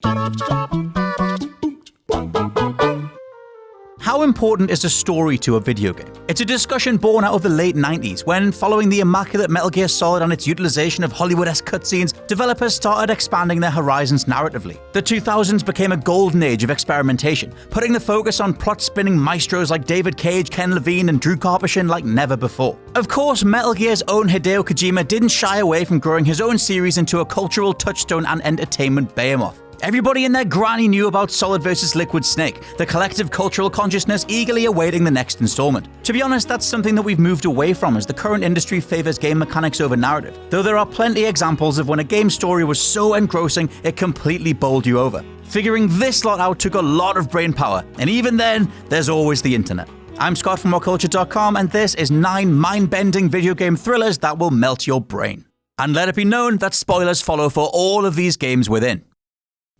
How important is a story to a video game? It's a discussion born out of the late 90s when, following the immaculate Metal Gear Solid and its utilization of Hollywood-esque cutscenes, developers started expanding their horizons narratively. The 2000s became a golden age of experimentation, putting the focus on plot-spinning maestros like David Cage, Ken Levine, and Drew Karpyshyn like never before. Of course, Metal Gear's own Hideo Kojima didn't shy away from growing his own series into a cultural touchstone and entertainment behemoth. Everybody and their granny knew about Solid vs. Liquid Snake, the collective cultural consciousness eagerly awaiting the next installment. To be honest, that's something that we've moved away from as the current industry favors game mechanics over narrative, though there are plenty examples of when a game story was so engrossing it completely bowled you over. Figuring this lot out took a lot of brainpower, and even then, there's always the internet. I'm Scott from WhatCulture.com, and this is 9 mind-bending video game thrillers that will melt your brain. And let it be known that spoilers follow for all of these games within.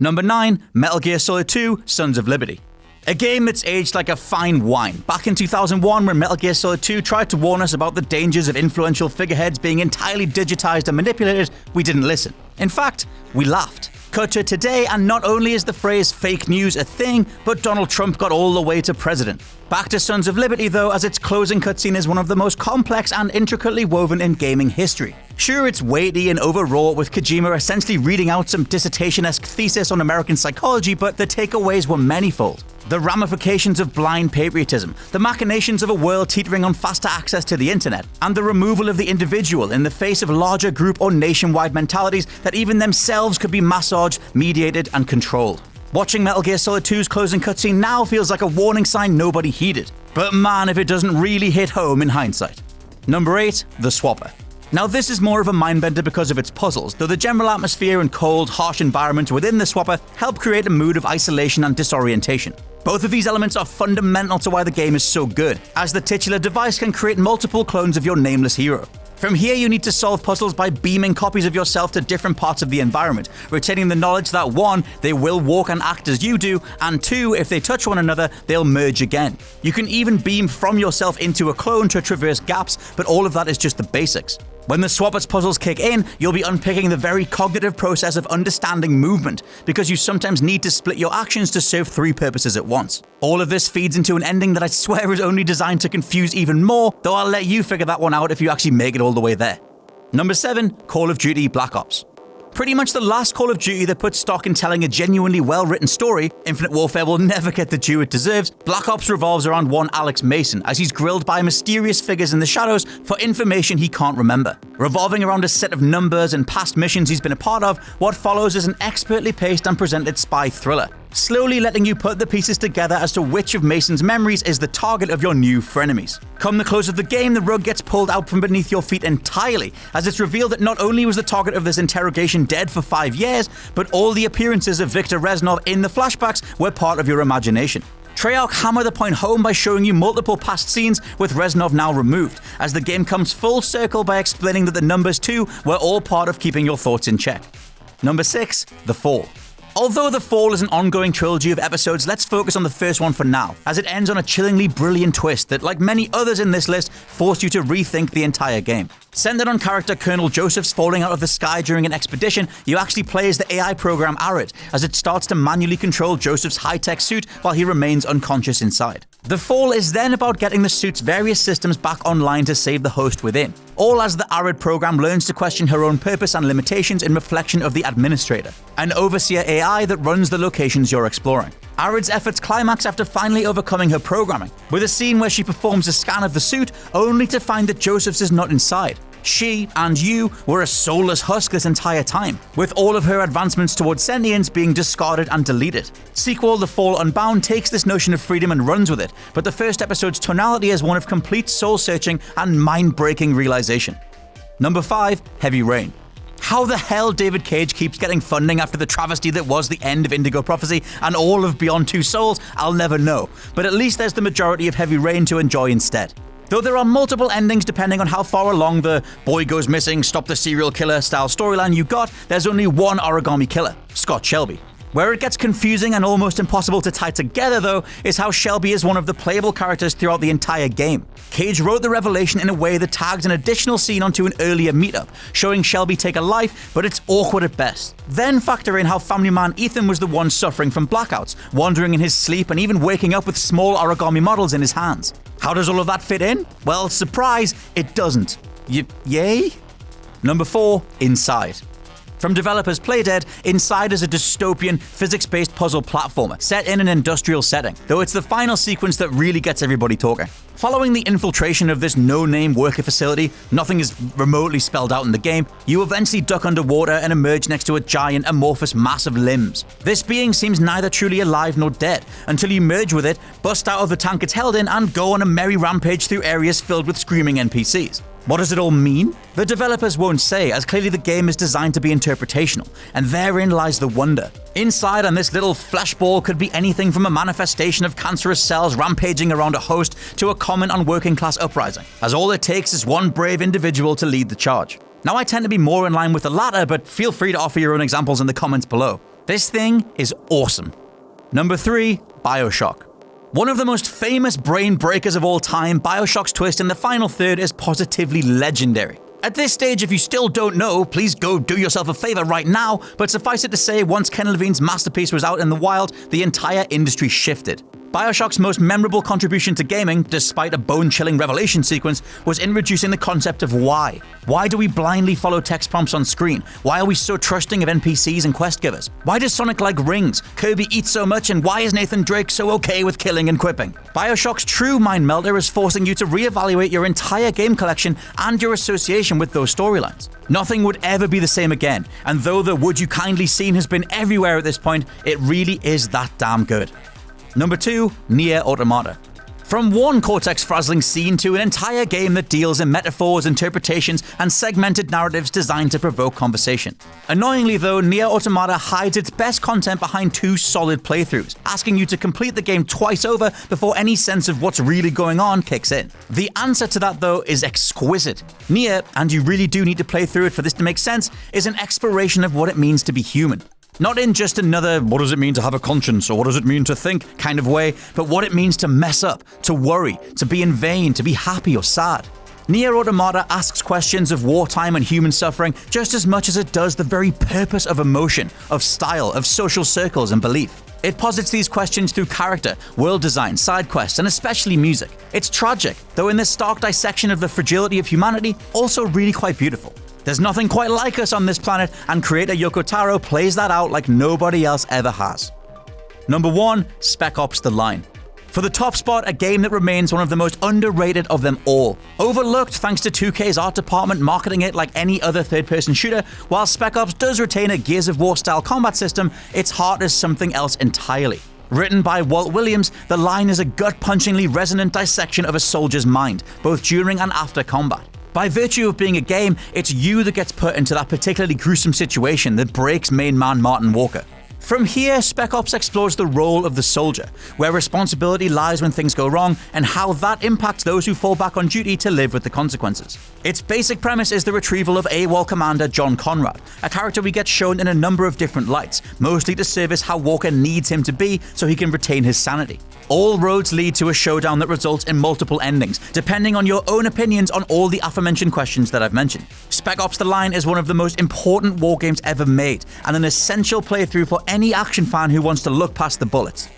Number 9, Metal Gear Solid 2: Sons of Liberty. A game that's aged like a fine wine. Back in 2001, when Metal Gear Solid 2 tried to warn us about the dangers of influential figureheads being entirely digitized and manipulated, we didn't listen. In fact, we laughed. Cut to today, and not only is the phrase fake news a thing, but Donald Trump got all the way to president. Back to Sons of Liberty though, as its closing cutscene is one of the most complex and intricately woven in gaming history. Sure, it's weighty and overwrought, with Kojima essentially reading out some dissertation-esque thesis on American psychology, but the takeaways were manifold. The ramifications of blind patriotism, the machinations of a world teetering on faster access to the internet, and the removal of the individual in the face of larger group or nationwide mentalities that even themselves could be massaged, mediated, and controlled. Watching Metal Gear Solid 2's closing cutscene now feels like a warning sign nobody heeded. But man, if it doesn't really hit home in hindsight. Number 8, The Swapper. Now this is more of a mindbender because of its puzzles, though the general atmosphere and cold, harsh environment within the Swapper help create a mood of isolation and disorientation. Both of these elements are fundamental to why the game is so good, as the titular device can create multiple clones of your nameless hero. From here, you need to solve puzzles by beaming copies of yourself to different parts of the environment, retaining the knowledge that 1, they will walk and act as you do, and 2, if they touch one another, they'll merge again. You can even beam from yourself into a clone to traverse gaps, but all of that is just the basics. When the Swapper's puzzles kick in, you'll be unpicking the very cognitive process of understanding movement, because you sometimes need to split your actions to serve 3 purposes at once. All of this feeds into an ending that I swear is only designed to confuse even more, though I'll let you figure that one out if you actually make it all the way there. Number 7, Call of Duty Black Ops. Pretty much the last Call of Duty that puts stock in telling a genuinely well-written story. Infinite Warfare will never get the due it deserves. Black Ops revolves around one Alex Mason as he's grilled by mysterious figures in the shadows for information he can't remember. Revolving around a set of numbers and past missions he's been a part of, what follows is an expertly paced and presented spy thriller, slowly letting you put the pieces together as to which of Mason's memories is the target of your new frenemies. Come the close of the game, the rug gets pulled out from beneath your feet entirely, as it's revealed that not only was the target of this interrogation dead for 5 years, but all the appearances of Viktor Reznov in the flashbacks were part of your imagination. Treyarch hammer the point home by showing you multiple past scenes with Reznov now removed, as the game comes full circle by explaining that the numbers too were all part of keeping your thoughts in check. Number 6, The Fall. Although The Fall is an ongoing trilogy of episodes, let's focus on the first one for now, as it ends on a chillingly brilliant twist that, like many others in this list, forced you to rethink the entire game. Centered on character Colonel Joseph's falling out of the sky during an expedition, you actually play as the AI program Arid, as it starts to manually control Joseph's high-tech suit while he remains unconscious inside. The Fall is then about getting the suit's various systems back online to save the host within, all as the Arid program learns to question her own purpose and limitations in reflection of the Administrator, an overseer AI that runs the locations you're exploring. Arid's efforts climax after finally overcoming her programming, with a scene where she performs a scan of the suit only to find that Joseph's is not inside. She and you were a soulless husk this entire time, with all of her advancements towards sentience being discarded and deleted. Sequel The Fall Unbound takes this notion of freedom and runs with it, but the first episode's tonality is one of complete soul-searching and mind-breaking realization. Number 5, Heavy Rain. How the hell David Cage keeps getting funding after the travesty that was the end of Indigo Prophecy and all of Beyond Two Souls, I'll never know, but at least there's the majority of Heavy Rain to enjoy instead. Though there are multiple endings depending on how far along the boy goes missing, stop the serial killer style storyline you got, there's only one origami killer, Scott Shelby. Where it gets confusing and almost impossible to tie together, though, is how Shelby is one of the playable characters throughout the entire game. Cage wrote the revelation in a way that tags an additional scene onto an earlier meetup, showing Shelby take a life, but it's awkward at best. Then factor in how family man Ethan was the one suffering from blackouts, wandering in his sleep and even waking up with small origami models in his hands. How does all of that fit in? Well, surprise, it doesn't. Yay? Number 4, Inside. From developers Playdead, Inside is a dystopian, physics-based puzzle platformer set in an industrial setting, though it's the final sequence that really gets everybody talking. Following the infiltration of this no-name worker facility, nothing is remotely spelled out in the game, you eventually duck underwater and emerge next to a giant, amorphous mass of limbs. This being seems neither truly alive nor dead, until you merge with it, bust out of the tank it's held in, and go on a merry rampage through areas filled with screaming NPCs. What does it all mean? The developers won't say, as clearly the game is designed to be interpretational, and therein lies the wonder. Inside on this little fleshball could be anything from a manifestation of cancerous cells rampaging around a host to a comment on working class uprising, as all it takes is one brave individual to lead the charge. Now, I tend to be more in line with the latter, but feel free to offer your own examples in the comments below. This thing is awesome. Number 3, Bioshock. One of the most famous brain breakers of all time, Bioshock's twist in the final third is positively legendary. At this stage, if you still don't know, please go do yourself a favor right now, but suffice it to say, once Ken Levine's masterpiece was out in the wild, the entire industry shifted. Bioshock's most memorable contribution to gaming, despite a bone-chilling revelation sequence, was introducing the concept of why. Why do we blindly follow text prompts on screen? Why are we so trusting of NPCs and quest givers? Why does Sonic like rings? Kirby eats so much, and why is Nathan Drake so okay with killing and quipping? Bioshock's true mind melter is forcing you to reevaluate your entire game collection and your association with those storylines. Nothing would ever be the same again, and though the "would you kindly" scene has been everywhere at this point, it really is that damn good. Number 2, Nier Automata. From one cortex-frazzling scene to an entire game that deals in metaphors, interpretations, and segmented narratives designed to provoke conversation. Annoyingly though, Nier Automata hides its best content behind 2 solid playthroughs, asking you to complete the game twice over before any sense of what's really going on kicks in. The answer to that though is exquisite. Nier, and you really do need to play through it for this to make sense, is an exploration of what it means to be human. Not in just another "what does it mean to have a conscience" or "what does it mean to think" kind of way, but what it means to mess up, to worry, to be in vain, to be happy or sad. Nier Automata asks questions of wartime and human suffering just as much as it does the very purpose of emotion, of style, of social circles and belief. It posits these questions through character, world design, side quests, and especially music. It's tragic, though in this stark dissection of the fragility of humanity, also really quite beautiful. There's nothing quite like us on this planet, and creator Yoko Taro plays that out like nobody else ever has. Number 1, Spec Ops: The Line. For the top spot, a game that remains one of the most underrated of them all. Overlooked thanks to 2K's art department marketing it like any other third-person shooter, while Spec Ops does retain a Gears of War-style combat system, its heart is something else entirely. Written by Walt Williams, The Line is a gut-punchingly resonant dissection of a soldier's mind, both during and after combat. By virtue of being a game, it's you that gets put into that particularly gruesome situation that breaks main man Martin Walker. From here, Spec Ops explores the role of the soldier, where responsibility lies when things go wrong, and how that impacts those who fall back on duty to live with the consequences. Its basic premise is the retrieval of AWOL Commander John Conrad, a character we get shown in a number of different lights, mostly to service how Walker needs him to be so he can retain his sanity. All roads lead to a showdown that results in multiple endings, depending on your own opinions on all the aforementioned questions that I've mentioned. Spec Ops: The Line is one of the most important war games ever made, and an essential playthrough for any action fan who wants to look past the bullets.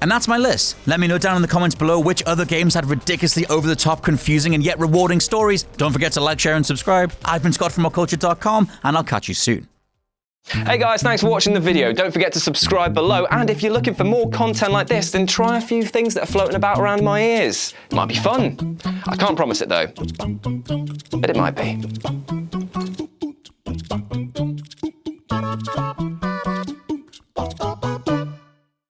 And that's my list. Let me know down in the comments below which other games had ridiculously over-the-top, confusing, and yet rewarding stories. Don't forget to like, share, and subscribe. I've been Scott from WhatCulture.com, and I'll catch you soon. Hey guys, thanks for watching the video. Don't forget to subscribe below, and if you're looking for more content like this, then try a few things that are floating about around my ears. It might be fun. I can't promise it though, but it might be.